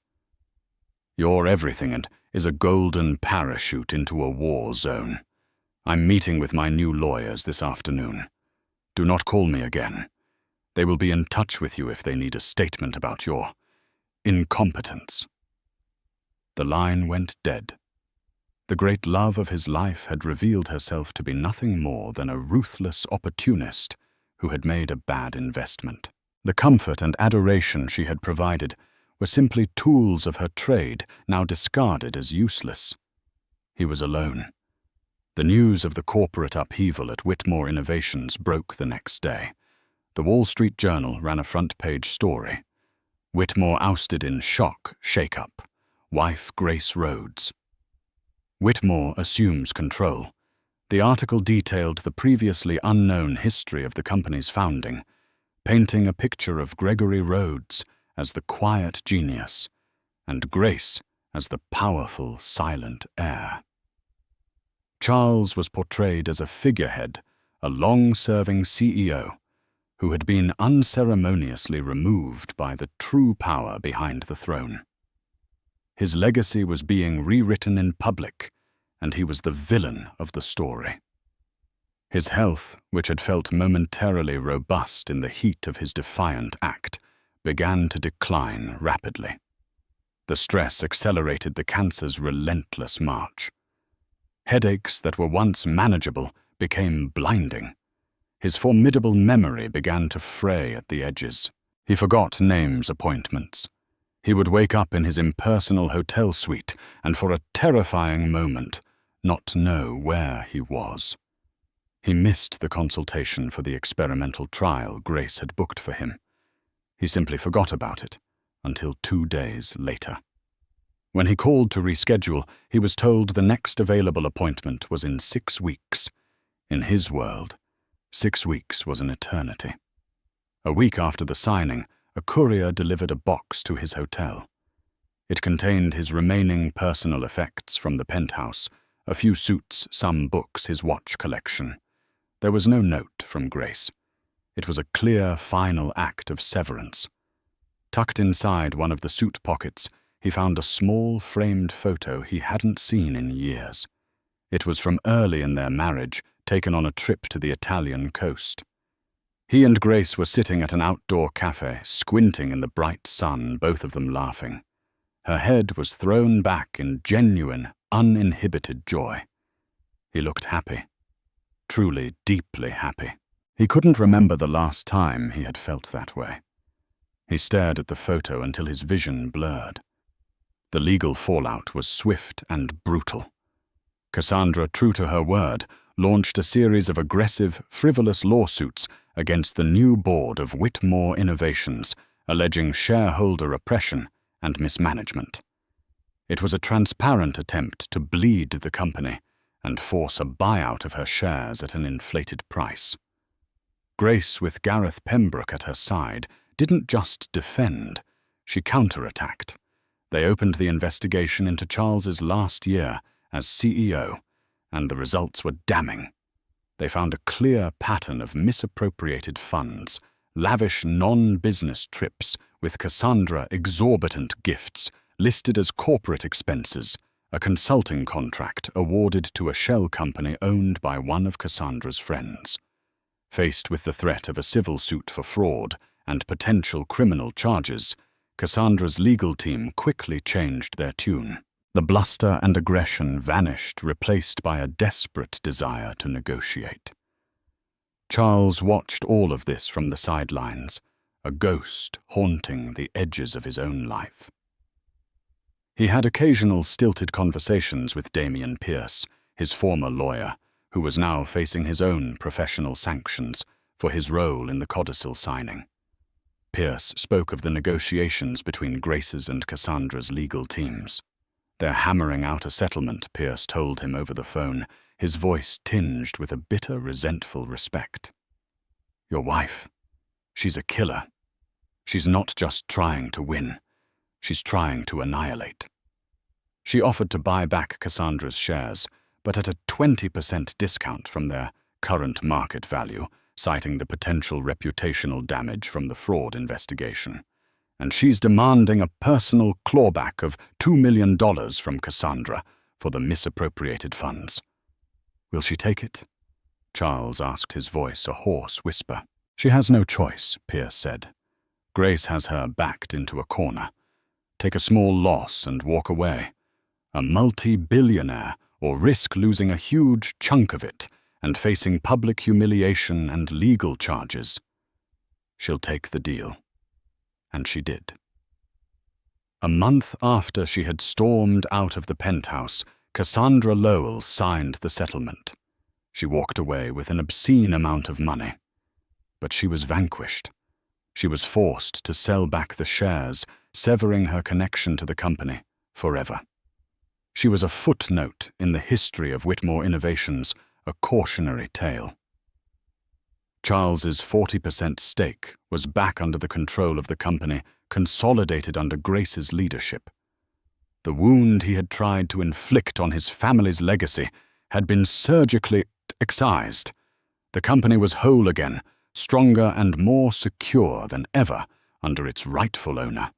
Your everything is a golden parachute into a war zone. I'm meeting with my new lawyers this afternoon. Do not call me again. They will be in touch with you if they need a statement about your incompetence." The line went dead. The great love of his life had revealed herself to be nothing more than a ruthless opportunist who had made a bad investment. The comfort and adoration she had provided were simply tools of her trade, now discarded as useless. He was alone. The news of the corporate upheaval at Whitmore Innovations broke the next day. The Wall Street Journal ran a front-page story. Whitmore ousted in shock, shake-up. Wife Grace Rhodes. Whitmore assumes control. The article detailed the previously unknown history of the company's founding, painting a picture of Gregory Rhodes as the quiet genius and Grace as the powerful, silent heir. Charles was portrayed as a figurehead, a long-serving CEO, who had been unceremoniously removed by the true power behind the throne. His legacy was being rewritten in public, and he was the villain of the story. His health, which had felt momentarily robust in the heat of his defiant act, began to decline rapidly. The stress accelerated the cancer's relentless march. Headaches that were once manageable became blinding. His formidable memory began to fray at the edges. He forgot names, appointments. He would wake up in his impersonal hotel suite and for a terrifying moment not know where he was. He missed the consultation for the experimental trial Grace had booked for him. He simply forgot about it until 2 days later. When he called to reschedule, he was told the next available appointment was in 6 weeks. In his world, 6 weeks was an eternity. A week after the signing, a courier delivered a box to his hotel. It contained his remaining personal effects from the penthouse, a few suits, some books, his watch collection. There was no note from Grace. It was a clear, final act of severance. Tucked inside one of the suit pockets, he found a small, framed photo he hadn't seen in years. It was from early in their marriage, taken on a trip to the Italian coast. He and Grace were sitting at an outdoor cafe, squinting in the bright sun, both of them laughing. Her head was thrown back in genuine, uninhibited joy. He looked happy. Truly, deeply happy. He couldn't remember the last time he had felt that way. He stared at the photo until his vision blurred. The legal fallout was swift and brutal. Cassandra, true to her word, launched a series of aggressive, frivolous lawsuits against the new board of Whitmore Innovations, alleging shareholder oppression and mismanagement. It was a transparent attempt to bleed the company and force a buyout of her shares at an inflated price. Grace, with Gareth Pembroke at her side, didn't just defend, she counterattacked. They opened the investigation into Charles's last year as CEO, and the results were damning. They found a clear pattern of misappropriated funds, lavish non-business trips with Cassandra exorbitant gifts listed as corporate expenses, a consulting contract awarded to a shell company owned by one of Cassandra's friends. Faced with the threat of a civil suit for fraud and potential criminal charges, Cassandra's legal team quickly changed their tune. The bluster and aggression vanished, replaced by a desperate desire to negotiate. Charles watched all of this from the sidelines, a ghost haunting the edges of his own life. He had occasional stilted conversations with Damien Pierce, his former lawyer, who was now facing his own professional sanctions for his role in the codicil signing. Pierce spoke of the negotiations between Grace's and Cassandra's legal teams. They're hammering out a settlement, Pierce told him over the phone, his voice tinged with a bitter, resentful respect. Your wife, she's a killer. She's not just trying to win. She's trying to annihilate. She offered to buy back Cassandra's shares, but at a 20% discount from their current market value, citing the potential reputational damage from the fraud investigation. And she's demanding a personal clawback of $2 million from Cassandra for the misappropriated funds. Will she take it? Charles asked, his voice a hoarse whisper. She has no choice, Pierce said. Grace has her backed into a corner. Take a small loss and walk away. A multi-billionaire, or risk losing a huge chunk of it and facing public humiliation and legal charges. She'll take the deal. And she did. A month after she had stormed out of the penthouse, Cassandra Lowell signed the settlement. She walked away with an obscene amount of money. But she was vanquished. She was forced to sell back the shares, severing her connection to the company forever. She was a footnote in the history of Whitmore Innovations, a cautionary tale. Charles's 40% stake was back under the control of the company, consolidated under Grace's leadership. The wound he had tried to inflict on his family's legacy had been surgically excised. The company was whole again, stronger and more secure than ever under its rightful owner.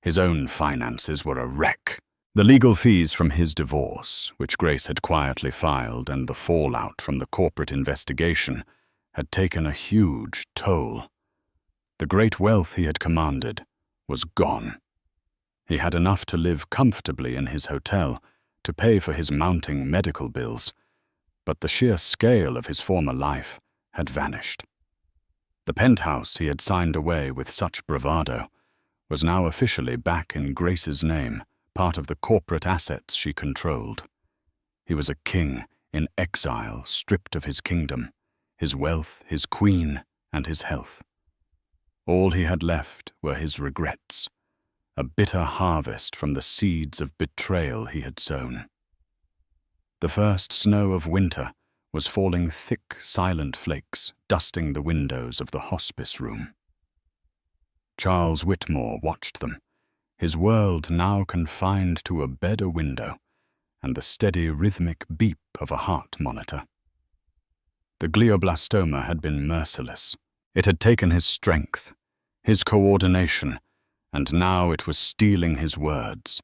His own finances were a wreck. The legal fees from his divorce, which Grace had quietly filed, and the fallout from the corporate investigation had taken a huge toll. The great wealth he had commanded was gone. He had enough to live comfortably in his hotel, to pay for his mounting medical bills, but the sheer scale of his former life had vanished. The penthouse he had signed away with such bravado was now officially back in Grace's name, part of the corporate assets she controlled. He was a king in exile, stripped of his kingdom, his wealth, his queen, and his health. All he had left were his regrets, a bitter harvest from the seeds of betrayal he had sown. The first snow of winter was falling thick, silent flakes, dusting the windows of the hospice room. Charles Whitmore watched them, his world now confined to a bed, a window, and the steady rhythmic beep of a heart monitor. The glioblastoma had been merciless. It had taken his strength, his coordination, and now it was stealing his words,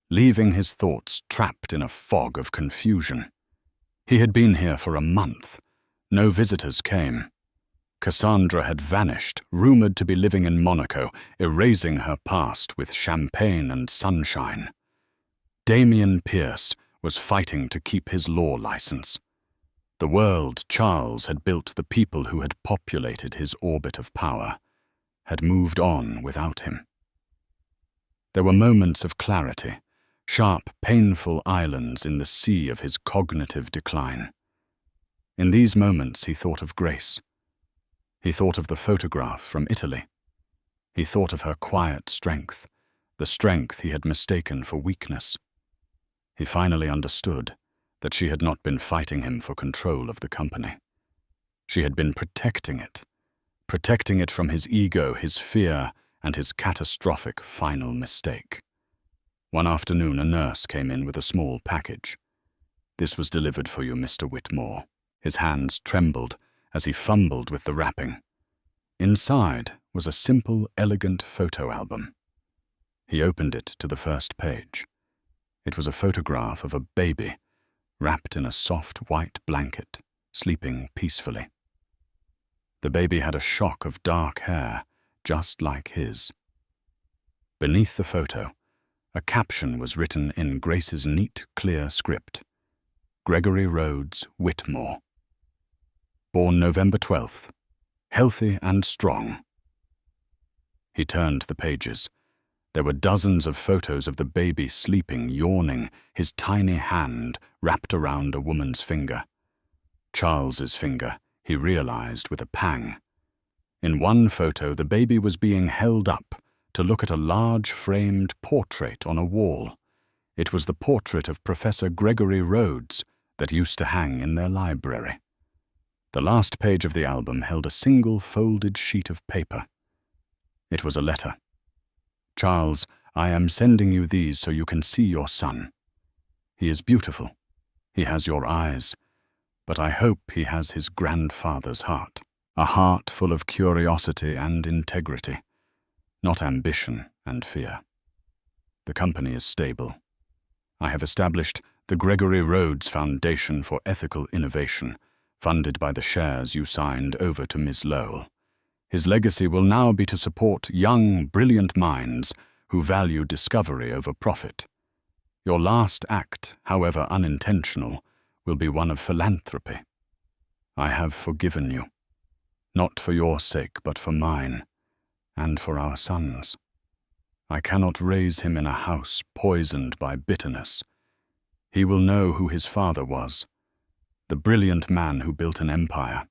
leaving his thoughts trapped in a fog of confusion. He had been here for a month. No visitors came. Cassandra had vanished, rumored to be living in Monaco, erasing her past with champagne and sunshine. Damian Pierce was fighting to keep his law license. The world Charles had built, the people who had populated his orbit of power, had moved on without him. There were moments of clarity, sharp, painful islands in the sea of his cognitive decline. In these moments he thought of Grace. He thought of the photograph from Italy. He thought of her quiet strength, the strength he had mistaken for weakness. He finally understood that she had not been fighting him for control of the company. She had been protecting it from his ego, his fear, and his catastrophic final mistake. One afternoon, a nurse came in with a small package. "This was delivered for you, Mr. Whitmore." His hands trembled as he fumbled with the wrapping. Inside was a simple, elegant photo album. He opened it to the first page. It was a photograph of a baby, wrapped in a soft white blanket, sleeping peacefully. The baby had a shock of dark hair, just like his. Beneath the photo, a caption was written in Grace's neat, clear script. Gregory Rhodes Whitmore. Born November 12th. Healthy and strong. He turned the pages. There were dozens of photos of the baby sleeping, yawning, his tiny hand wrapped around a woman's finger. Charles's finger, he realized with a pang. In one photo, the baby was being held up to look at a large framed portrait on a wall. It was the portrait of Professor Gregory Rhodes that used to hang in their library. The last page of the album held a single folded sheet of paper. It was a letter. "Charles, I am sending you these so you can see your son. He is beautiful. He has your eyes, but I hope he has his grandfather's heart." a heart full of curiosity and integrity, not ambition and fear. The company is stable. I have established the Gregory Rhodes Foundation for Ethical Innovation, funded by the shares you signed over to Ms. Lowell. His legacy will now be to support young, brilliant minds who value discovery over profit. Your last act, however unintentional, will be one of philanthropy. I have forgiven you, not for your sake, but for mine, and for our son's. I cannot raise him in a house poisoned by bitterness. He will know who his father was, the brilliant man who built an empire.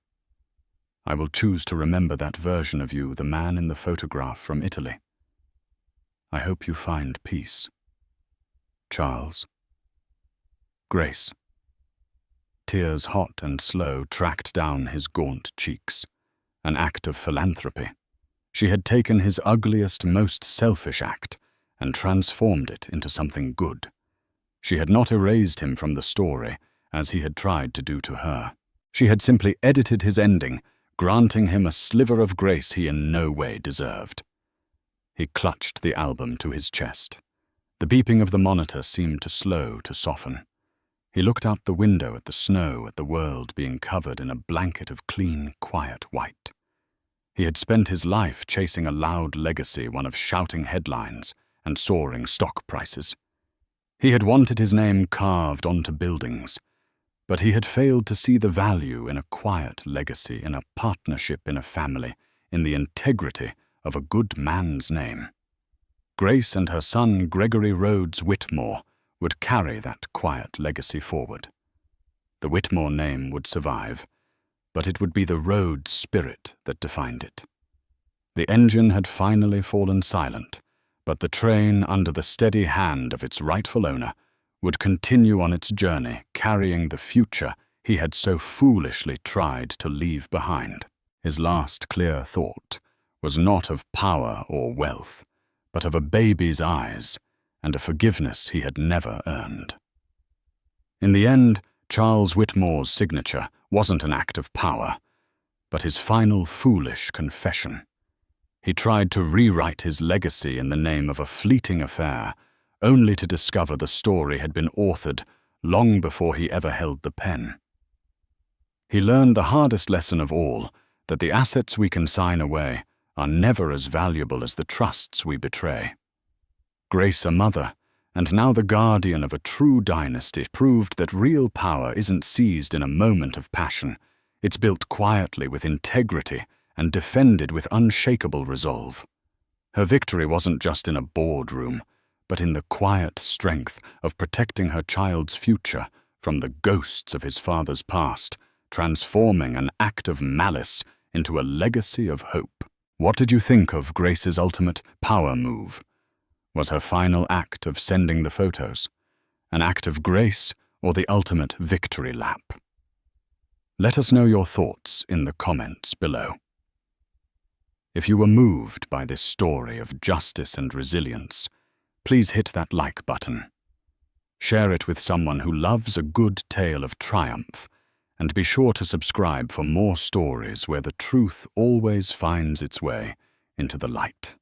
I will choose to remember that version of you, the man in the photograph from Italy. I hope you find peace. Charles. Grace. Tears hot and slow tracked down his gaunt cheeks, an act of philanthropy. She had taken his ugliest, most selfish act and transformed it into something good. She had not erased him from the story, as he had tried to do to her. She had simply edited his ending, granting him a sliver of grace he in no way deserved. He clutched the album to his chest. The beeping of the monitor seemed to slow, to soften. He looked out the window at the snow, at the world being covered in a blanket of clean, quiet white. He had spent his life chasing a loud legacy, one of shouting headlines and soaring stock prices. He had wanted his name carved onto buildings, but he had failed to see the value in a quiet legacy, in a partnership, in a family, in the integrity of a good man's name. Grace and her son Gregory Rhodes Whitmore would carry that quiet legacy forward. The Whitmore name would survive, but it would be the Rhodes spirit that defined it. The engine had finally fallen silent, but the train, under the steady hand of its rightful owner, would continue on its journey, carrying the future he had so foolishly tried to leave behind. His last clear thought was not of power or wealth, but of a baby's eyes and a forgiveness he had never earned. In the end, Charles Whitmore's signature wasn't an act of power, but his final foolish confession. He tried to rewrite his legacy in the name of a fleeting affair, only to discover the story had been authored long before he ever held the pen. He learned the hardest lesson of all, that the assets we can sign away are never as valuable as the trusts we betray. Grace, a mother, and now the guardian of a true dynasty, proved that real power isn't seized in a moment of passion. It's built quietly with integrity and defended with unshakable resolve. Her victory wasn't just in a boardroom, but in the quiet strength of protecting her child's future from the ghosts of his father's past, transforming an act of malice into a legacy of hope. What did you think of Grace's ultimate power move? Was her final act of sending the photos an act of grace or the ultimate victory lap? Let us know your thoughts in the comments below. If you were moved by this story of justice and resilience, please hit that like button. Share it with someone who loves a good tale of triumph, and be sure to subscribe for more stories where the truth always finds its way into the light.